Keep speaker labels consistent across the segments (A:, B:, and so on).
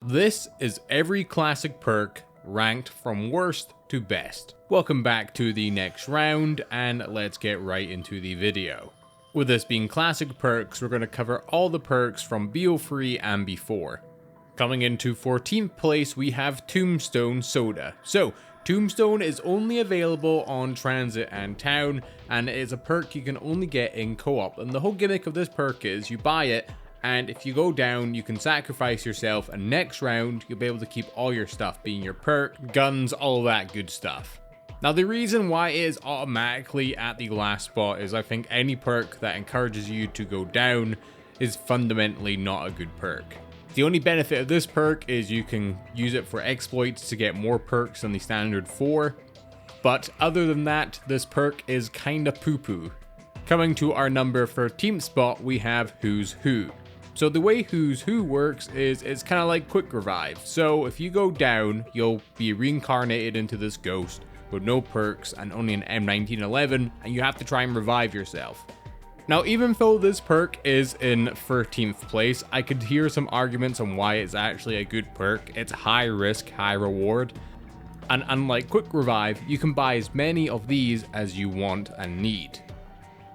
A: This is every classic perk ranked from worst to best. Welcome back to the next round, and let's get right into the video. With this being classic perks, we're going to cover all the perks from BO3 and before. Coming into 14th place, we have Tombstone Soda. So, Tombstone is only available on Transit and Town, and it is a perk you can only get in co-op. And the whole gimmick of this perk is you buy it, and if you go down, you can sacrifice yourself, and next round, you'll be able to keep all your stuff, being your perk, guns, all that good stuff. Now, the reason why it is automatically at the last spot is I think any perk that encourages you to go down is fundamentally not a good perk. The only benefit of this perk is you can use it for exploits to get more perks than the standard 4, but other than that, this perk is kinda poo-poo. Coming to our number 13th spot, we have Who's Who. So the way Who's Who works is it's kind of like quick revive. So if you go down, you'll be reincarnated into this ghost with no perks and only an M1911, and you have to try and revive yourself. Now, even though this perk is in 13th place, I could hear some arguments on why it's actually a good perk. It's high risk, high reward. And unlike quick revive, you can buy as many of these as you want and need.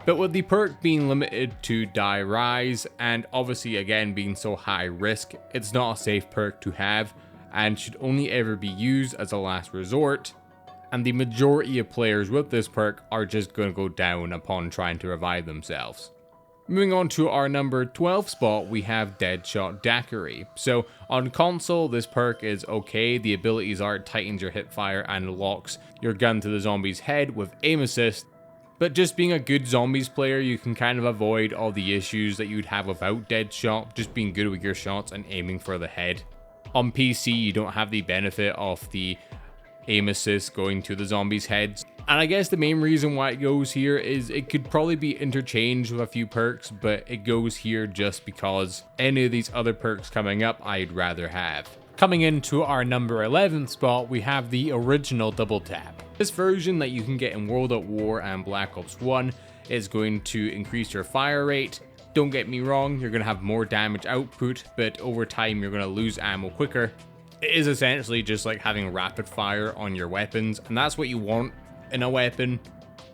A: But with the perk being limited to die rise, and obviously again being so high risk, it's not a safe perk to have and should only ever be used as a last resort. And the majority of players with this perk are just going to go down upon trying to revive themselves. Moving on to our number 12 spot, we have Deadshot Daiquiri. So on console, this perk is okay. The abilities are it tightens your hipfire and locks your gun to the zombie's head with aim assist. But just being a good zombies player, you can kind of avoid all the issues that you'd have without Deadshot, just being good with your shots and aiming for the head. On PC, you don't have the benefit of the aim assist going to the zombies' heads. And I guess the main reason why it goes here is it could probably be interchanged with a few perks, but it goes here just because any of these other perks coming up I'd rather have. Coming into our number 11th spot, we have the original double tap. This version that you can get in World at War and Black Ops 1 is going to increase your fire rate. Don't get me wrong, you're going to have more damage output, but over time you're going to lose ammo quicker. It is essentially just like having rapid fire on your weapons, and that's what you want in a weapon.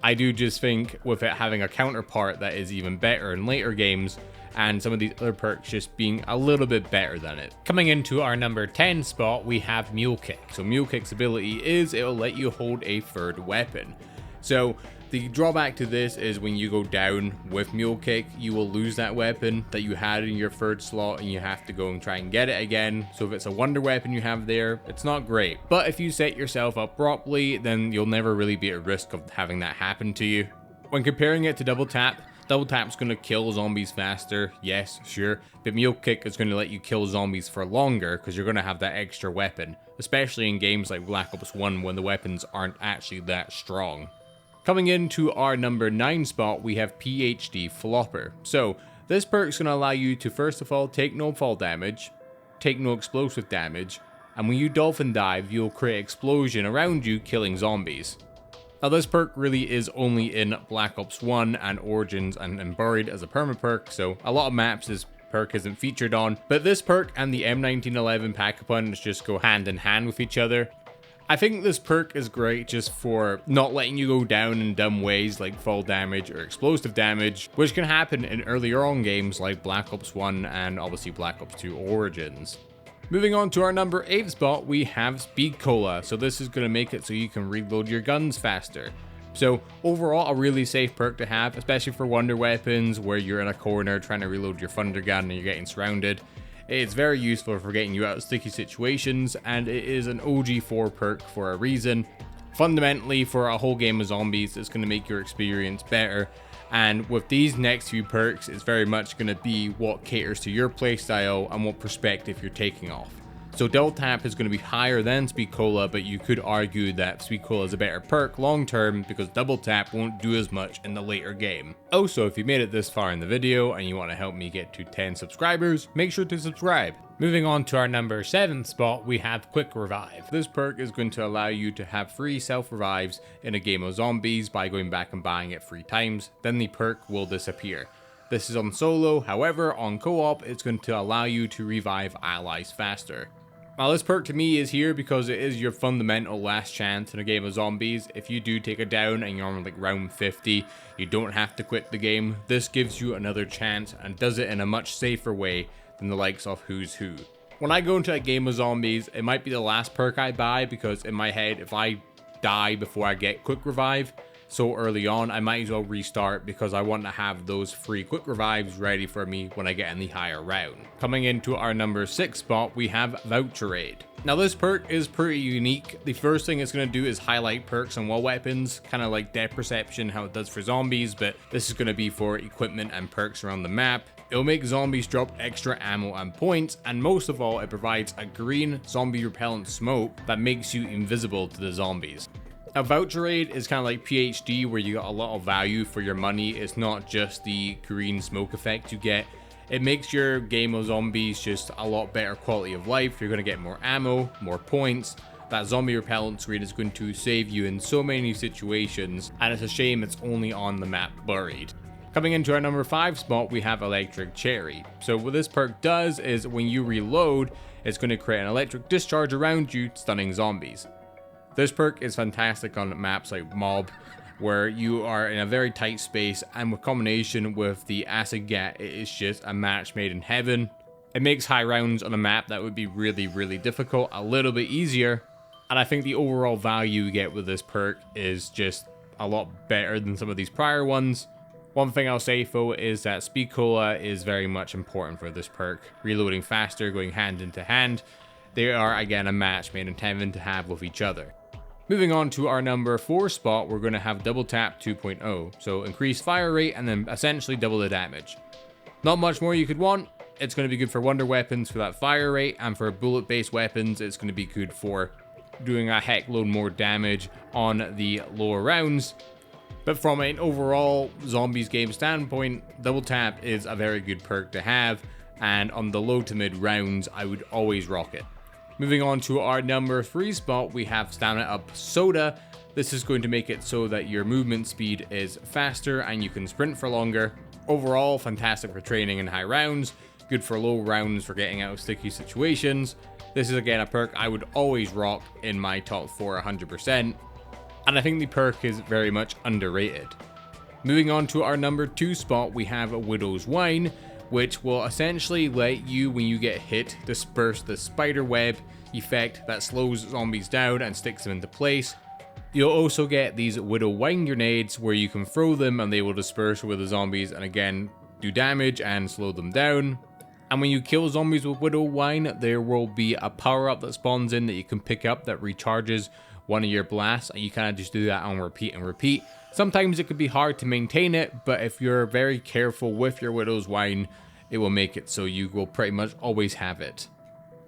A: I do just think with it having a counterpart that is even better in later games, and some of these other perks just being a little bit better than it. Coming into our number 10 spot, we have Mule Kick. So Mule Kick's ability is it'll let you hold a third weapon. So the drawback to this is when you go down with Mule Kick, you will lose that weapon that you had in your third slot and you have to go and try and get it again. So if it's a wonder weapon you have there, it's not great. But if you set yourself up properly, then you'll never really be at risk of having that happen to you. When comparing it to double tap's going to kill zombies faster, yes, sure, but Mule Kick is going to let you kill zombies for longer because you're going to have that extra weapon, especially in games like Black Ops 1 when the weapons aren't actually that strong. Coming into our number 9 spot, we have PhD Flopper. So this perk is going to allow you to first of all take no fall damage, take no explosive damage, and when you dolphin dive, you'll create explosion around you killing zombies. Now this perk really is only in Black Ops 1 and Origins and Buried as a perma perk, so a lot of maps this perk isn't featured on, but this perk and the M1911 pack-a-punch just go hand in hand with each other. I think this perk is great just for not letting you go down in dumb ways like fall damage or explosive damage, which can happen in earlier on games like Black Ops 1 and obviously Black Ops 2 Origins. Moving on to our number 8 spot, we have Speed Cola. So this is going to make it so you can reload your guns faster. So overall, a really safe perk to have, especially for wonder weapons where you're in a corner trying to reload your thunder gun and you're getting surrounded. It's very useful for getting you out of sticky situations, and it is an OG4 perk for a reason. Fundamentally, for a whole game of zombies, it's going to make your experience better. And with these next few perks, it's very much going to be what caters to your playstyle and what perspective you're taking off. So double tap is going to be higher than Speed Cola, but you could argue that Speed Cola is a better perk long term because double tap won't do as much in the later game. Also, if you made it this far in the video and you want to help me get to 10 subscribers, make sure to subscribe. Moving on to our number 7 spot, we have Quick Revive. This perk is going to allow you to have free self-revives in a game of zombies by going back and buying it 3 times, then the perk will disappear. This is on solo, however on co-op it's going to allow you to revive allies faster. Now this perk to me is here because it is your fundamental last chance in a game of zombies. If you do take it down and you're on like round 50, you don't have to quit the game. This gives you another chance and does it in a much safer way than the likes of Who's Who. When I go into a game of zombies, it might be the last perk I buy because in my head, if I die before I get quick revive so early on, I might as well restart because I want to have those free quick revives ready for me when I get in the higher round. Coming into our number 6 spot, we have Voucher Aid. Now this perk is pretty unique. The first thing it's going to do is highlight perks on wall weapons, kind of like Depth Perception, how it does for zombies, but this is going to be for equipment and perks around the map. It'll make zombies drop extra ammo and points, and most of all, it provides a green zombie repellent smoke that makes you invisible to the zombies. A Voucher Aid is kind of like PhD, where you got a lot of value for your money. It's not just the green smoke effect you get. It makes your game of zombies just a lot better quality of life. You're going to get more ammo, more points. That zombie repellent screen is going to save you in so many situations, and it's a shame it's only on the map Buried. Coming into our number 5 spot, we have Electric Cherry. So what this perk does is when you reload, it's going to create an electric discharge around you, stunning zombies. This perk is fantastic on maps like Mob, where you are in a very tight space, and with combination with the acid gas, it is just a match made in heaven. It makes high rounds on a map that would be really difficult a little bit easier, and I think the overall value you get with this perk is just a lot better than some of these prior ones. One thing I'll say though is that Speed Cola is very much important for this perk. Reloading faster, going hand into hand, they are again a match made in heaven to have with each other. Moving on to our number 4 spot, we're going to have Double Tap 2.0. So increase fire rate and then essentially double the damage. Not much more you could want. It's going to be good for wonder weapons for that fire rate, and for bullet based weapons it's going to be good for doing a heck load more damage on the lower rounds. But from an overall zombies game standpoint, Double Tap is a very good perk to have, and on the low to mid rounds I would always rock it. Moving on to our number 3 spot, we have Stamina Up Soda. This is going to make it so that your movement speed is faster and you can sprint for longer. Overall, fantastic for training in high rounds, good for low rounds for getting out of sticky situations. This is again a perk I would always rock in my top 4 100%. And I think the perk is very much underrated. Moving on to our number 2 spot, we have Widow's Wine, which will essentially let you, when you get hit, disperse the spider web effect that slows zombies down and sticks them into place. You'll also get these Widow Wine grenades where you can throw them and they will disperse with the zombies and again do damage and slow them down. And when you kill zombies with Widow Wine, there will be a power-up that spawns in that you can pick up that recharges one of your blasts, and you kind of just do that on repeat and repeat. Sometimes it could be hard to maintain it, but if you're very careful with your Widow's Wine, it will make it so you will pretty much always have it.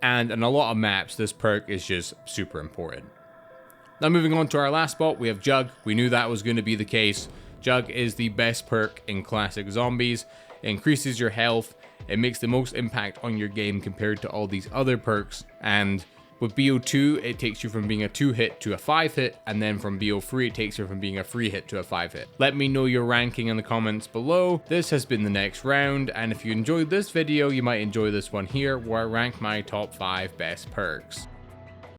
A: And in a lot of maps, this perk is just super important. Now moving on to our last spot, we have Jug. We knew that was going to be the case. Jug is the best perk in classic zombies. It increases your health. It makes the most impact on your game compared to all these other perks. And with BO2, it takes you from being a 2-hit to a 5-hit, and then from BO3, it takes you from being a 3-hit to a 5-hit. Let me know your ranking in the comments below. This has been the next round, and if you enjoyed this video, you might enjoy this one here, where I rank my top 5 best perks.